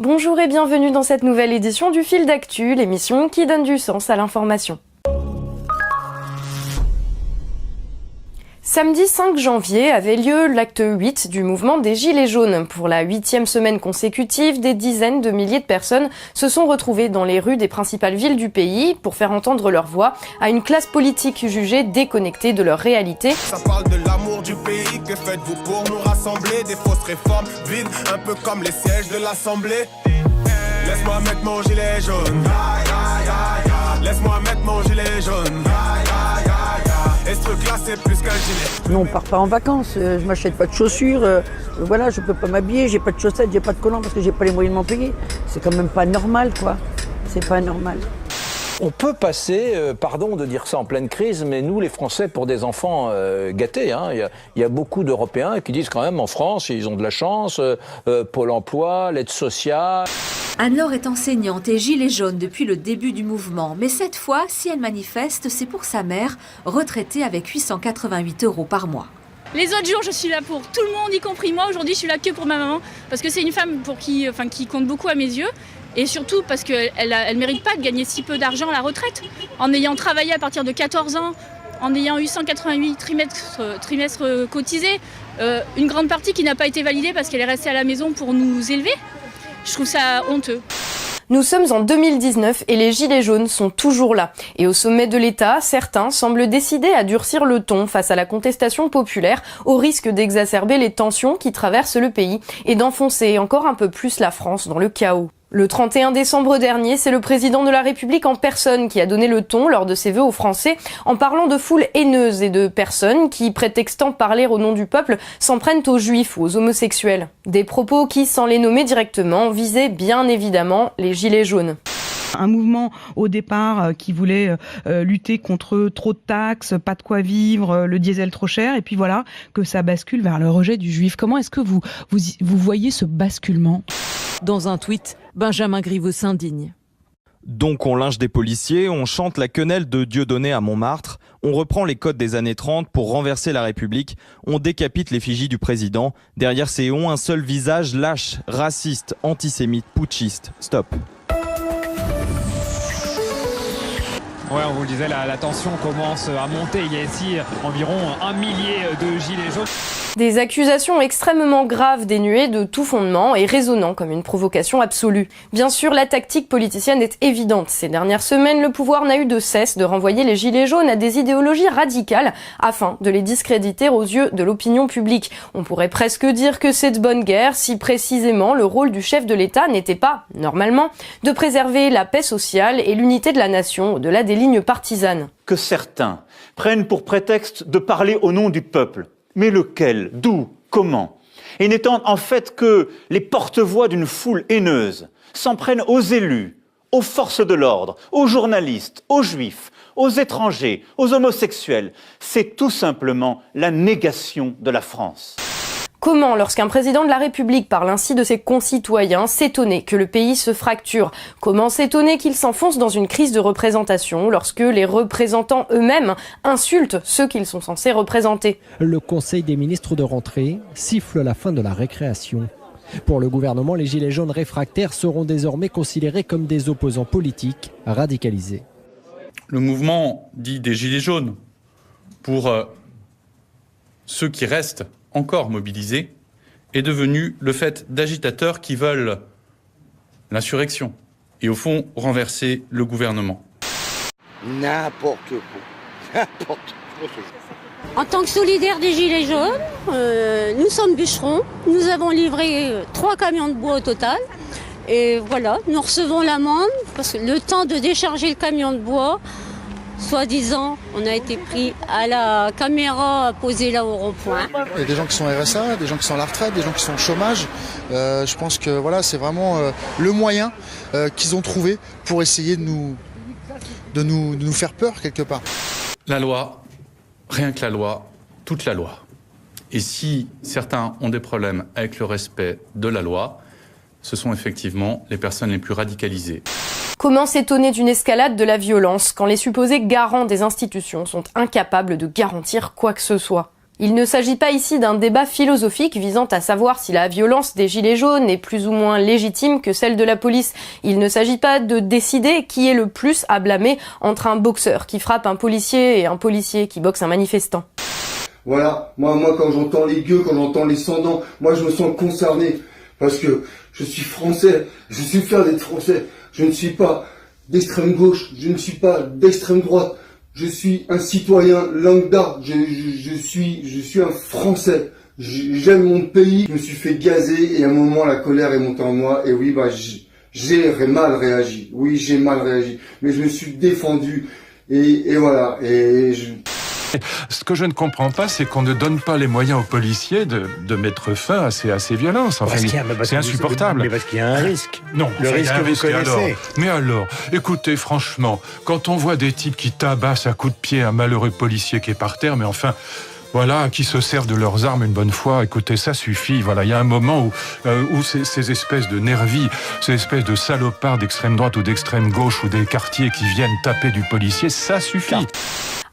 Bonjour et bienvenue dans cette nouvelle édition du Fil d'actu, l'émission qui donne du sens à l'information. Samedi 5 janvier avait lieu l'acte 8 du mouvement des Gilets jaunes. Pour la 8e semaine consécutive, des dizaines de milliers de personnes se sont retrouvées dans les rues des principales villes du pays pour faire entendre leur voix à une classe politique jugée déconnectée de leur réalité. Ça parle de l'amour du pays, que faites-vous pour nous rassembler? Des fausses réformes vides, un peu comme les sièges de l'Assemblée. Laisse-moi mettre mon gilet jaune. Laisse-moi mettre mon gilet jaune. Et ce truc-là, c'est plus qu'un gilet. Non, on part pas en vacances, je m'achète pas de chaussures, voilà, je peux pas m'habiller, j'ai pas de chaussettes, j'ai pas de collants parce que j'ai pas les moyens de m'en payer. C'est quand même pas normal, quoi. C'est pas normal. On peut passer, pardon de dire ça en pleine crise, mais nous les Français pour des enfants gâtés. Hein. Il y a beaucoup d'Européens qui disent quand même en France, ils ont de la chance, Pôle emploi, l'aide sociale. Anne-Laure est enseignante et gilet jaune depuis le début du mouvement. Mais cette fois, si elle manifeste, c'est pour sa mère, retraitée avec 888 € par mois. Les autres jours, je suis là pour tout le monde, y compris moi. Aujourd'hui, je suis là que pour ma maman, parce que c'est une femme qui compte beaucoup à mes yeux. Et surtout parce qu'elle ne mérite pas de gagner si peu d'argent à la retraite. En ayant travaillé à partir de 14 ans, en ayant eu 188 trimestres cotisés, une grande partie qui n'a pas été validée parce qu'elle est restée à la maison pour nous élever. Je trouve ça honteux. Nous sommes en 2019 et les Gilets jaunes sont toujours là. Et au sommet de l'État, certains semblent décidés à durcir le ton face à la contestation populaire, au risque d'exacerber les tensions qui traversent le pays et d'enfoncer encore un peu plus la France dans le chaos. Le 31 décembre dernier, c'est le président de la République en personne qui a donné le ton lors de ses vœux aux Français en parlant de foules haineuses et de personnes qui, prétextant parler au nom du peuple, s'en prennent aux juifs ou aux homosexuels. Des propos qui, sans les nommer directement, visaient bien évidemment les Gilets jaunes. Un mouvement au départ qui voulait lutter contre trop de taxes, pas de quoi vivre, le diesel trop cher, et puis voilà que ça bascule vers le rejet du juif. Comment est-ce que vous voyez ce basculement ? Dans un tweet, Benjamin Griveaux s'indigne. Donc on lynche des policiers, on chante la quenelle de Dieudonné à Montmartre, on reprend les codes des années 30 pour renverser la République, on décapite l'effigie du président. Derrière ces hons, un seul visage lâche, raciste, antisémite, putschiste. Stop. Ouais, on vous le disait, la tension commence à monter. Il y a ici environ 1 millier de gilets jaunes. Des accusations extrêmement graves, dénuées de tout fondement et résonnant comme une provocation absolue. Bien sûr, la tactique politicienne est évidente. Ces dernières semaines, le pouvoir n'a eu de cesse de renvoyer les gilets jaunes à des idéologies radicales afin de les discréditer aux yeux de l'opinion publique. On pourrait presque dire que c'est de bonne guerre si précisément le rôle du chef de l'État n'était pas, normalement, de préserver la paix sociale et l'unité de la nation au-delà des lignes partisanes. Que certains prennent pour prétexte de parler au nom du peuple. Mais lequel? D'où? Comment? Et n'étant en fait que les porte-voix d'une foule haineuse, s'en prennent aux élus, aux forces de l'ordre, aux journalistes, aux juifs, aux étrangers, aux homosexuels. C'est tout simplement la négation de la France. Comment, lorsqu'un président de la République parle ainsi de ses concitoyens, s'étonner que le pays se fracture? Comment s'étonner qu'il s'enfonce dans une crise de représentation lorsque les représentants eux-mêmes insultent ceux qu'ils sont censés représenter? Le Conseil des ministres de rentrée siffle la fin de la récréation. Pour le gouvernement, les gilets jaunes réfractaires seront désormais considérés comme des opposants politiques radicalisés. Le mouvement dit des gilets jaunes, pour ceux qui restent encore mobilisés, est devenu le fait d'agitateurs qui veulent l'insurrection et au fond renverser le gouvernement. N'importe quoi. En tant que solidaire des Gilets jaunes, nous sommes bûcherons, nous avons livré 3 camions de bois au total. Et voilà, nous recevons l'amende parce que le temps de décharger le camion de bois, soi-disant, on a été pris à la caméra posée là au rond-point. Il y a des gens qui sont RSA, des gens qui sont à la retraite, des gens qui sont au chômage. Je pense que voilà, c'est vraiment le moyen qu'ils ont trouvé pour essayer de nous faire peur quelque part. La loi, rien que la loi, toute la loi. Et si certains ont des problèmes avec le respect de la loi, ce sont effectivement les personnes les plus radicalisées. Comment s'étonner d'une escalade de la violence quand les supposés garants des institutions sont incapables de garantir quoi que ce soit? Il ne s'agit pas ici d'un débat philosophique visant à savoir si la violence des gilets jaunes est plus ou moins légitime que celle de la police. Il ne s'agit pas de décider qui est le plus à blâmer entre un boxeur qui frappe un policier et un policier qui boxe un manifestant. Voilà, moi quand j'entends les gueux, quand j'entends les sans-dents, moi je me sens concerné parce que je suis français, je suis fier d'être français, je ne suis pas d'extrême gauche, je ne suis pas d'extrême droite, je suis un citoyen lambda, je suis un Français, j'aime mon pays, je me suis fait gazer et à un moment la colère est montée en moi et oui j'ai mal réagi, mais je me suis défendu et voilà Ce que je ne comprends pas, c'est qu'on ne donne pas les moyens aux policiers de mettre fin à ces violences. Enfin, c'est insupportable. Mais parce qu'il y a un risque. Non, le risque que vous connaissez. Mais alors, écoutez, franchement, quand on voit des types qui tabassent à coups de pied un malheureux policier qui est par terre, mais enfin... Voilà, qui se servent de leurs armes une bonne fois. Écoutez, ça suffit. Voilà, il y a un moment où ces espèces de nervis, ces espèces de salopards d'extrême droite ou d'extrême gauche ou des quartiers qui viennent taper du policier, ça suffit.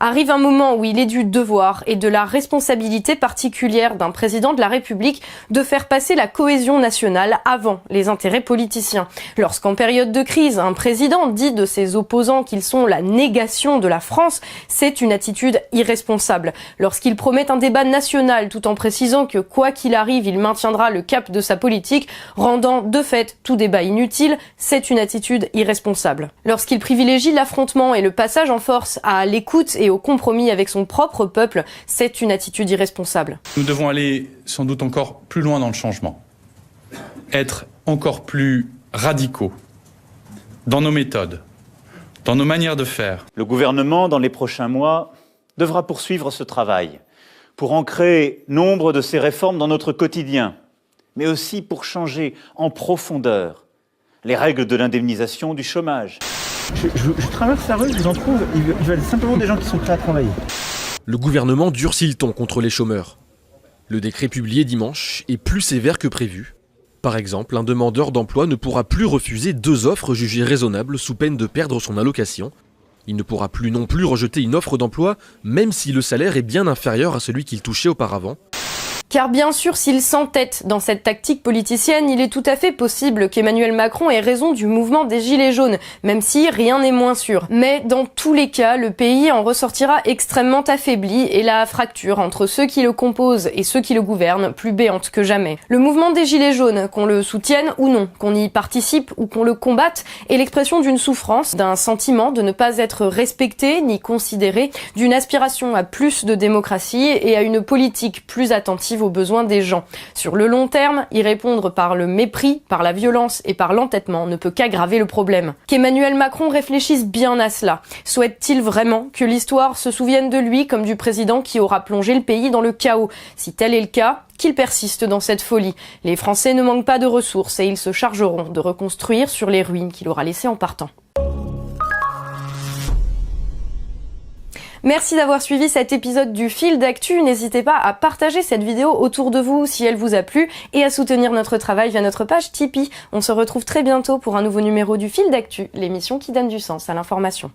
Arrive un moment où il est du devoir et de la responsabilité particulière d'un président de la République de faire passer la cohésion nationale avant les intérêts politiciens. Lorsqu'en période de crise, un président dit de ses opposants qu'ils sont la négation de la France, c'est une attitude irresponsable. Lorsqu'il promet un débat national tout en précisant que quoi qu'il arrive, il maintiendra le cap de sa politique, rendant de fait tout débat inutile, c'est une attitude irresponsable. Lorsqu'il privilégie l'affrontement et le passage en force à l'écoute et au compromis avec son propre peuple, c'est une attitude irresponsable. Nous devons aller sans doute encore plus loin dans le changement, être encore plus radicaux dans nos méthodes, dans nos manières de faire. Le gouvernement, dans les prochains mois, devra poursuivre ce travail pour ancrer nombre de ces réformes dans notre quotidien, mais aussi pour changer en profondeur les règles de l'indemnisation du chômage. Je traverse la rue, je vous en trouve, ils veulent simplement des gens qui sont prêts à travailler. Le gouvernement durcit le ton contre les chômeurs. Le décret publié dimanche est plus sévère que prévu. Par exemple, un demandeur d'emploi ne pourra plus refuser 2 offres jugées raisonnables sous peine de perdre son allocation. Il ne pourra plus non plus rejeter une offre d'emploi, même si le salaire est bien inférieur à celui qu'il touchait auparavant. Car bien sûr, s'il s'entête dans cette tactique politicienne, il est tout à fait possible qu'Emmanuel Macron ait raison du mouvement des Gilets jaunes, même si rien n'est moins sûr. Mais dans tous les cas, le pays en ressortira extrêmement affaibli et la fracture entre ceux qui le composent et ceux qui le gouvernent plus béante que jamais. Le mouvement des Gilets jaunes, qu'on le soutienne ou non, qu'on y participe ou qu'on le combatte, est l'expression d'une souffrance, d'un sentiment de ne pas être respecté ni considéré, d'une aspiration à plus de démocratie et à une politique plus attentive aux besoins des gens. Sur le long terme, y répondre par le mépris, par la violence et par l'entêtement ne peut qu'aggraver le problème. Qu'Emmanuel Macron réfléchisse bien à cela. Souhaite-t-il vraiment que l'histoire se souvienne de lui comme du président qui aura plongé le pays dans le chaos? Si tel est le cas, qu'il persiste dans cette folie. Les Français ne manquent pas de ressources et ils se chargeront de reconstruire sur les ruines qu'il aura laissées en partant. Merci d'avoir suivi cet épisode du Fil d'Actu. N'hésitez pas à partager cette vidéo autour de vous si elle vous a plu et à soutenir notre travail via notre page Tipeee. On se retrouve très bientôt pour un nouveau numéro du Fil d'Actu, l'émission qui donne du sens à l'information.